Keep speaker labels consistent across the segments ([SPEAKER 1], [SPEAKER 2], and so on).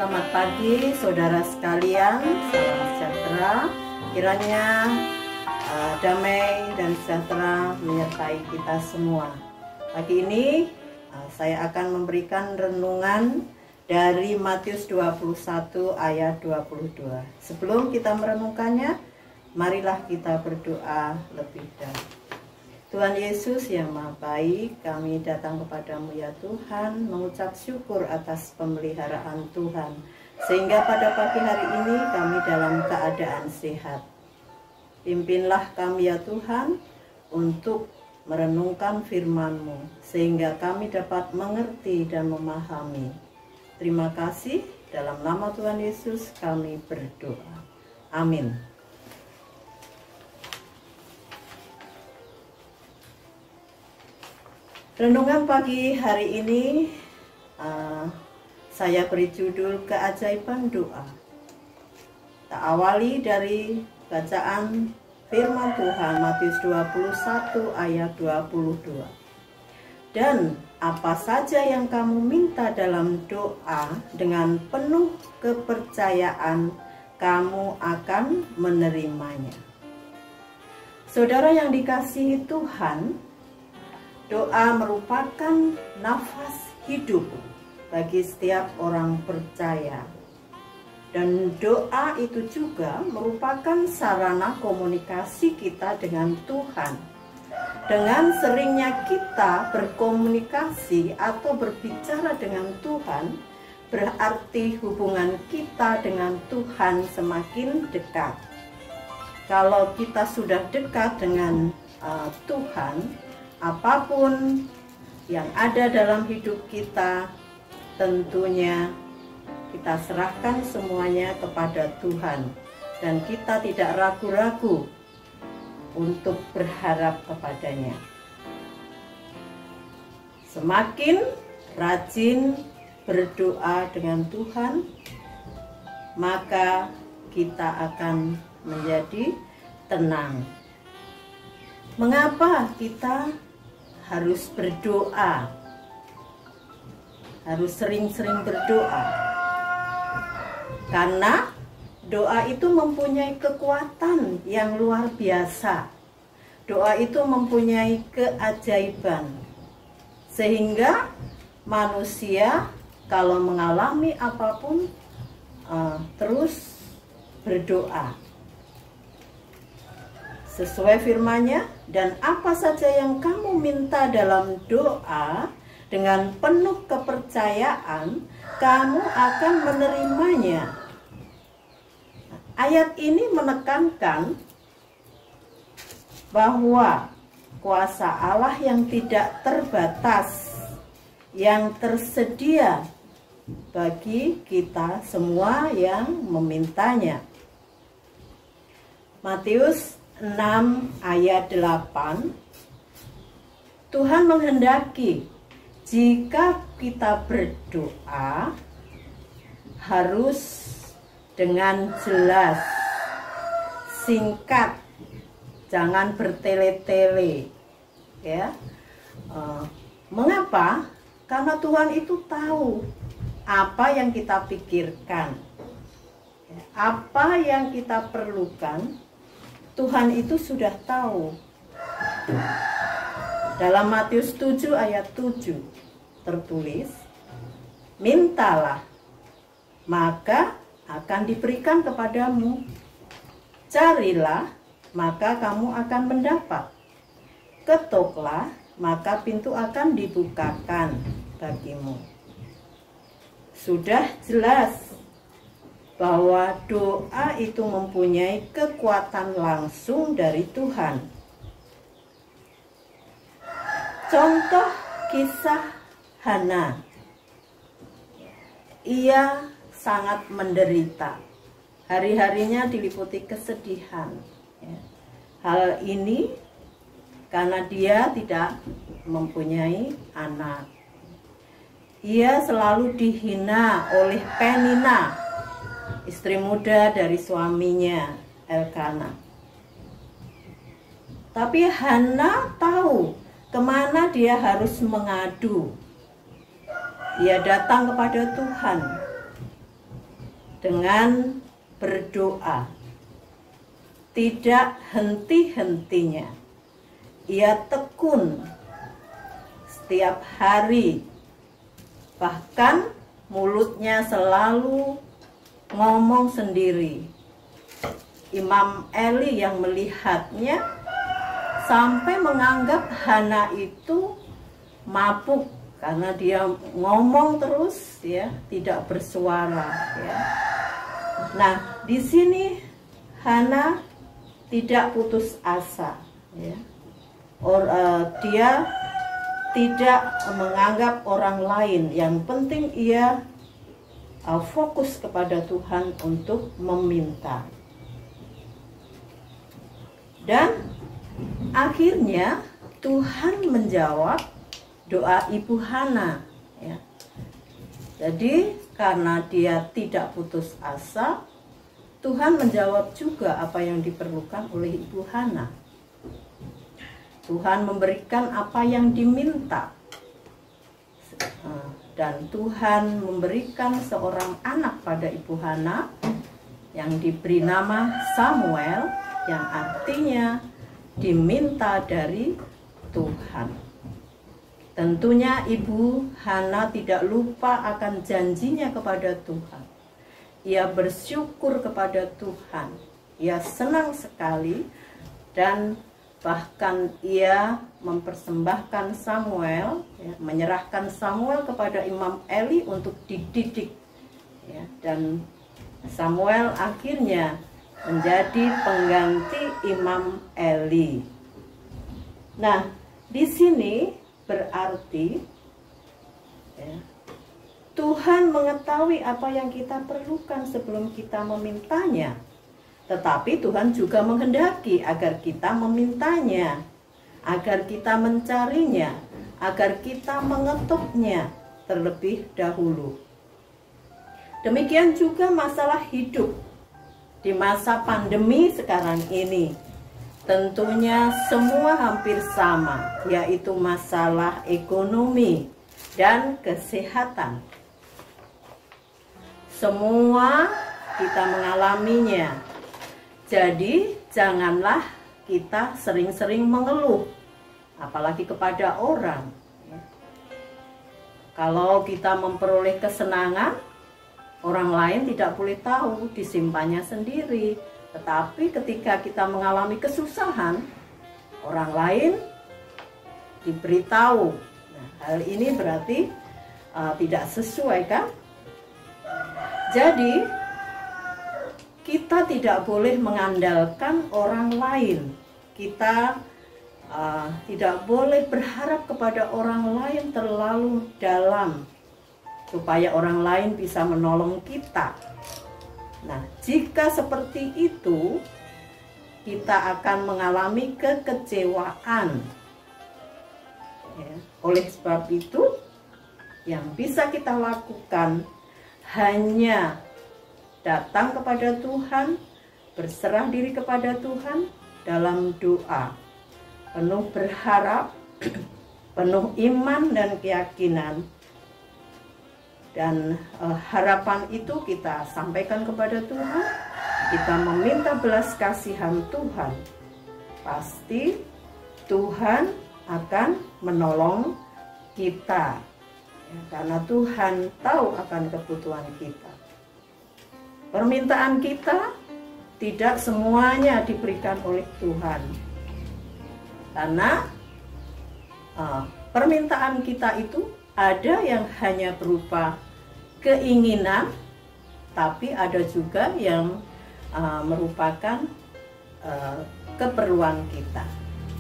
[SPEAKER 1] Selamat pagi saudara sekalian, salam sejahtera. Kiranya damai dan sejahtera menyertai kita semua. Pagi ini saya akan memberikan renungan dari Matius 21 ayat 22. Sebelum kita merenungkannya, marilah kita berdoa lebih dahulu. Tuhan Yesus yang Maha Baik, kami datang kepadamu ya Tuhan, mengucap syukur atas pemeliharaan Tuhan, sehingga pada pagi hari ini kami dalam keadaan sehat. Pimpinlah kami ya Tuhan untuk merenungkan firman-Mu, sehingga kami dapat mengerti dan memahami. Terima kasih, dalam nama Tuhan Yesus kami berdoa. Amin. Renungan pagi hari ini saya beri judul Keajaiban Doa. Kita awali dari bacaan firman Tuhan Matius 21 ayat 22. Dan apa saja yang kamu minta dalam doa, dengan penuh kepercayaan kamu akan menerimanya. Saudara yang dikasihi Tuhan, doa merupakan nafas hidup bagi setiap orang percaya. Dan doa itu juga merupakan sarana komunikasi kita dengan Tuhan. Dengan seringnya kita berkomunikasi atau berbicara dengan Tuhan, berarti hubungan kita dengan Tuhan semakin dekat. Kalau kita sudah dekat dengan Tuhan, apapun yang ada dalam hidup kita, tentunya kita serahkan semuanya kepada Tuhan. Dan kita tidak ragu-ragu untuk berharap kepadanya. Semakin rajin berdoa dengan Tuhan, maka kita akan menjadi tenang. Mengapa kita harus berdoa? Harus sering-sering berdoa. Karena doa itu mempunyai kekuatan yang luar biasa. Doa itu mempunyai keajaiban. Sehingga manusia kalau mengalami apapun terus berdoa. Sesuai firman-Nya, dan apa saja yang kamu minta dalam doa, dengan penuh kepercayaan, kamu akan menerimanya. Ayat ini menekankan bahwa kuasa Allah yang tidak terbatas, yang tersedia bagi kita semua yang memintanya. Matius 6 ayat 8, Tuhan menghendaki jika kita berdoa harus dengan jelas, singkat, jangan bertele-tele, ya. Mengapa? Karena Tuhan itu tahu apa yang kita pikirkan, apa yang kita perlukan. Tuhan itu sudah tahu. Dalam Matius 7 ayat 7 tertulis, mintalah, maka akan diberikan kepadamu. Carilah, maka kamu akan mendapat. Ketoklah, maka pintu akan dibukakan bagimu. Sudah jelas bahwa doa itu mempunyai kekuatan langsung dari Tuhan. Contoh kisah Hana. Ia sangat menderita. Hari-harinya diliputi kesedihan. Hal ini karena dia tidak mempunyai anak. Ia selalu dihina oleh Penina, istri muda dari suaminya Elkana. Tapi Hana tahu kemana dia harus mengadu. Ia datang kepada Tuhan. dengan berdoa. Tidak henti-hentinya. Ia tekun setiap hari. Bahkan mulutnya selalu ngomong sendiri. Imam Eli yang melihatnya sampai menganggap Hana itu mabuk karena dia ngomong terus, ya, tidak bersuara, ya. Nah, di sini Hana tidak putus asa, ya. Dia tidak menganggap orang lain. Yang penting ia fokus kepada Tuhan untuk meminta. Dan akhirnya Tuhan menjawab doa Ibu Hana, ya. Jadi karena dia tidak putus asa, Tuhan menjawab juga apa yang diperlukan oleh Ibu Hana. Tuhan memberikan apa yang diminta. Dan Tuhan memberikan seorang anak pada Ibu Hana yang diberi nama Samuel, yang artinya diminta dari Tuhan. Tentunya Ibu Hana tidak lupa akan janjinya kepada Tuhan. Ia bersyukur kepada Tuhan. Ia senang sekali dan bahkan ia mempersembahkan Samuel, ya, menyerahkan Samuel kepada Imam Eli untuk dididik, ya, dan Samuel akhirnya menjadi pengganti Imam Eli. Nah, di sini berarti, ya, Tuhan mengetahui apa yang kita perlukan sebelum kita memintanya. Tetapi Tuhan juga menghendaki agar kita memintanya, agar kita mencarinya, agar kita mengetuknya terlebih dahulu. Demikian juga masalah hidup di masa pandemi sekarang ini. Tentunya semua hampir sama, yaitu masalah ekonomi dan kesehatan. Semua kita mengalaminya. Jadi janganlah kita sering-sering mengeluh, apalagi kepada orang. Kalau kita memperoleh kesenangan, orang lain tidak boleh tahu, disimpannya sendiri. Tetapi ketika kita mengalami kesusahan, orang lain diberitahu. Nah, hal ini berarti tidak sesuai, kan? Jadi kita tidak boleh mengandalkan orang lain. Kita tidak boleh berharap kepada orang lain terlalu dalam supaya orang lain bisa menolong kita. Nah, jika seperti itu, kita akan mengalami kekecewaan. Ya, oleh sebab itu, yang bisa kita lakukan hanya datang kepada Tuhan, berserah diri kepada Tuhan dalam doa, penuh berharap, penuh iman dan keyakinan. Dan harapan itu kita sampaikan kepada Tuhan, kita meminta belas kasihan Tuhan. Pasti Tuhan akan menolong kita, ya, karena Tuhan tahu akan kebutuhan kita. Permintaan kita tidak semuanya diberikan oleh Tuhan, karena permintaan kita itu ada yang hanya berupa keinginan, tapi ada juga yang merupakan keperluan kita.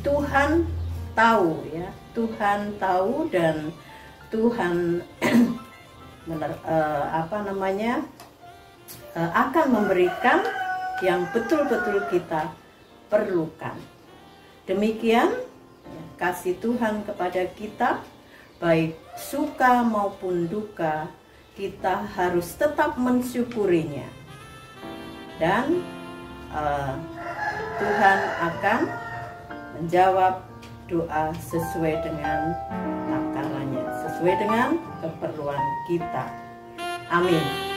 [SPEAKER 1] Tuhan tahu, ya, Tuhan tahu, dan Tuhan akan memberikan yang betul-betul kita perlukan. Demikian ya, kasih Tuhan kepada kita, baik suka maupun duka, kita harus tetap mensyukurinya. Dan Tuhan akan menjawab doa sesuai dengan takarannya, sesuai dengan keperluan kita. Amin.